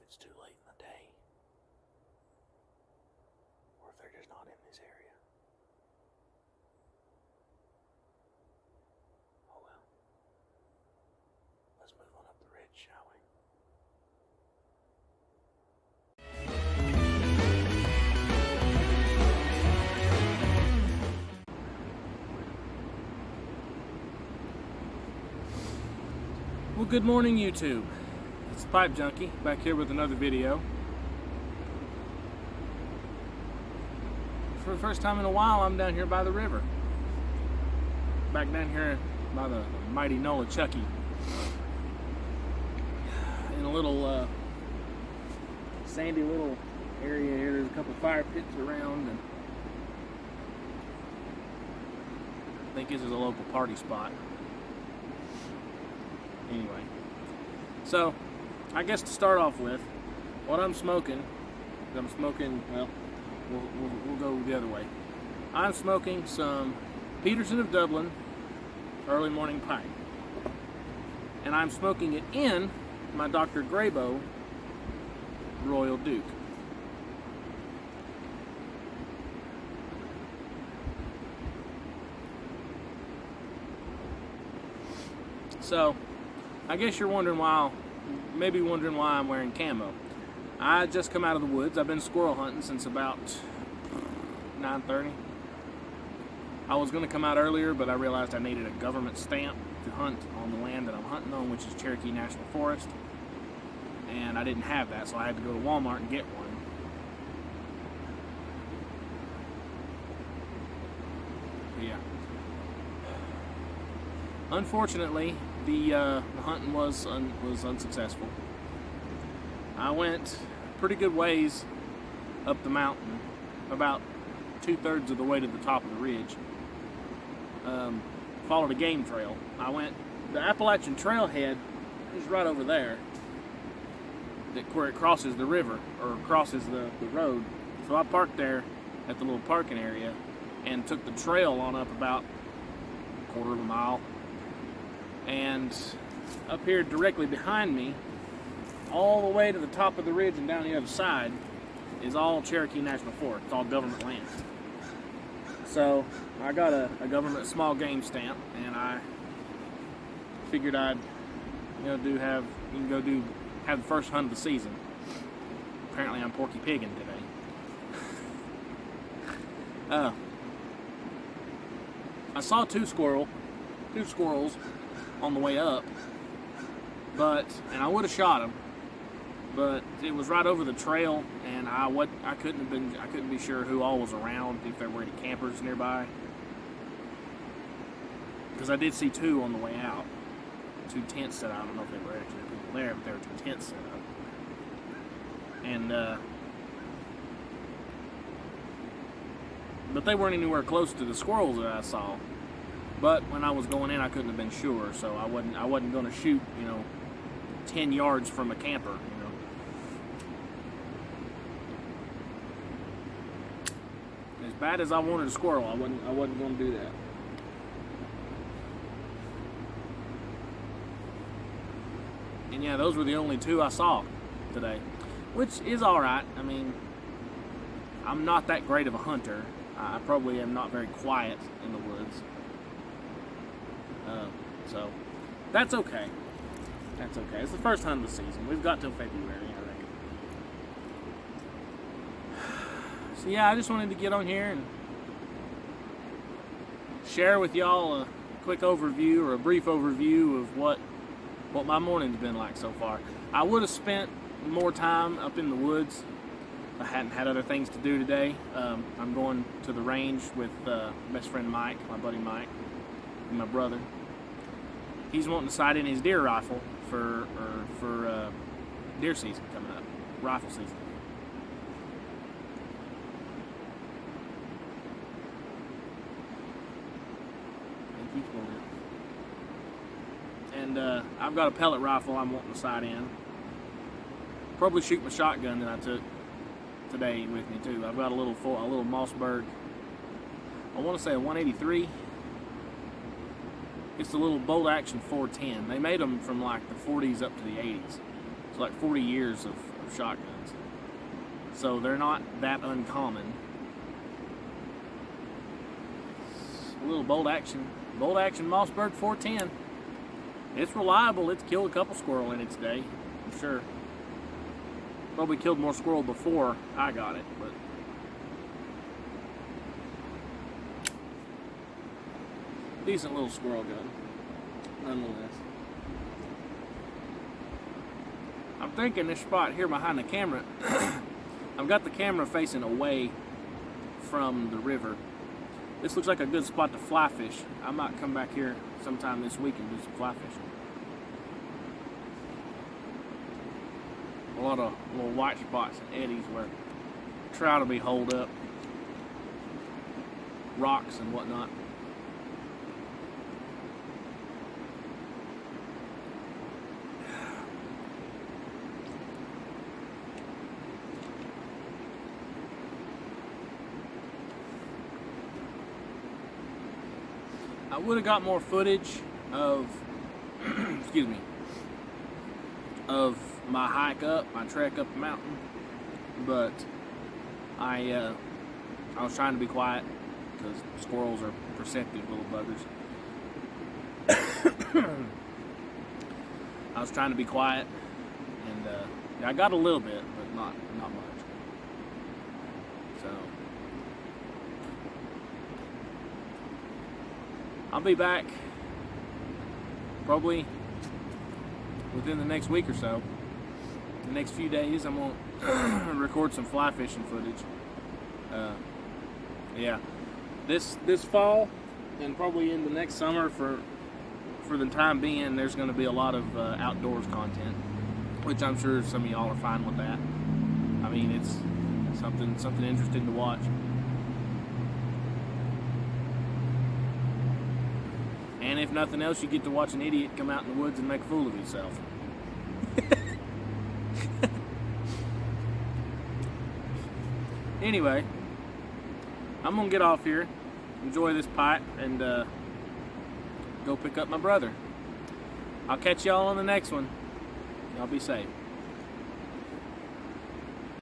it's too late in the day, or if they're just not in this area. Oh well. Let's move on up the ridge, shall we? Well, good morning, YouTube. It's the Pipe Junkie back here with another video. For the first time in a while, I'm down here by the river. Back down here by the mighty Nolichucky. In a little sandy little area here. There's a couple fire pits around, and I think this is a local party spot. Anyway, so I guess to start off with, what I'm smoking, well, we'll go the other way. I'm smoking some Peterson of Dublin early morning pipe, and I'm smoking it in my Dr. Grabo Royal Duke. So, I guess you're wondering why I'm wearing camo. I just come out of the woods. I've been squirrel hunting since about 9:30. I was going to come out earlier, but I realized I needed a government stamp to hunt on the land that I'm hunting on, which is Cherokee National Forest. And I didn't have that, so I had to go to Walmart and get one. But yeah. Unfortunately, the hunting was unsuccessful. I went pretty good ways up the mountain, about 2/3 of the way to the top of the ridge. Followed a game trail. The Appalachian Trailhead is right over there, where it crosses the river, or crosses the road. So I parked there at the little parking area and took the trail on up about a quarter of a mile. And up here directly behind me, all the way to the top of the ridge and down the other side, is all Cherokee National Forest. It's all government land. So I got a government small game stamp, and I figured I'd have the first hunt of the season. Apparently I'm porky pigging today. I saw two squirrels on the way up, and I would have shot them, but it was right over the trail, and I couldn't be sure who all was around, if there were any campers nearby, because I did see two on the way out, two tents set out. I don't know if there were actually people there, but there were two tents set up, and but they weren't anywhere close to the squirrels that I saw. But when I was going in, I couldn't have been sure, so I wasn't going to shoot, 10 yards from a camper, As bad as I wanted a squirrel, I wasn't going to do that. And yeah, those were the only two I saw today, which is all right. I mean, I'm not that great of a hunter. I probably am not very quiet in the woods. So that's okay. That's okay. It's the first hunt of the season. We've got till February, I reckon. So yeah, I just wanted to get on here and share with y'all a quick overview, or a brief overview, of what my morning's been like so far. I would have spent more time up in the woods if I hadn't had other things to do today. I'm going to the range with best friend Mike, my buddy Mike, and my brother. He's wanting to sight in his deer rifle for deer season coming up, rifle season. And keeps going in. And I've got a pellet rifle I'm wanting to sight in. Probably shoot my shotgun that I took today with me too. I've got a little Mossberg. I want to say a 183. It's a little bolt action 410. They made them from like the 40s up to the 80s. It's like 40 years of shotguns. So they're not that uncommon. A little bolt action Mossberg 410. It's reliable. It's killed a couple squirrel in its day, I'm sure. Probably killed more squirrel before I got it, but decent little squirrel gun, nonetheless. I'm thinking this spot here behind the camera, I've got the camera facing away from the river. This looks like a good spot to fly fish. I might come back here sometime this week and do some fly fishing. A lot of little white spots and eddies where trout will be holed up, rocks and whatnot. I would have got more footage of, excuse me, of my hike up, my trek up the mountain, but I was trying to be quiet because squirrels are perceptive little buggers. I was trying to be quiet, and I got a little bit, but not much. So I'll be back probably within the next week or so. The next few days, I'm gonna record some fly fishing footage. Yeah, this fall and probably in the next summer, for the time being, there's going to be a lot of outdoors content, which I'm sure some of y'all are fine with that. I mean, it's something interesting to watch. And if nothing else, you get to watch an idiot come out in the woods and make a fool of himself. Anyway, I'm gonna get off here, enjoy this pipe, and go pick up my brother. I'll catch y'all on the next one. Y'all be safe.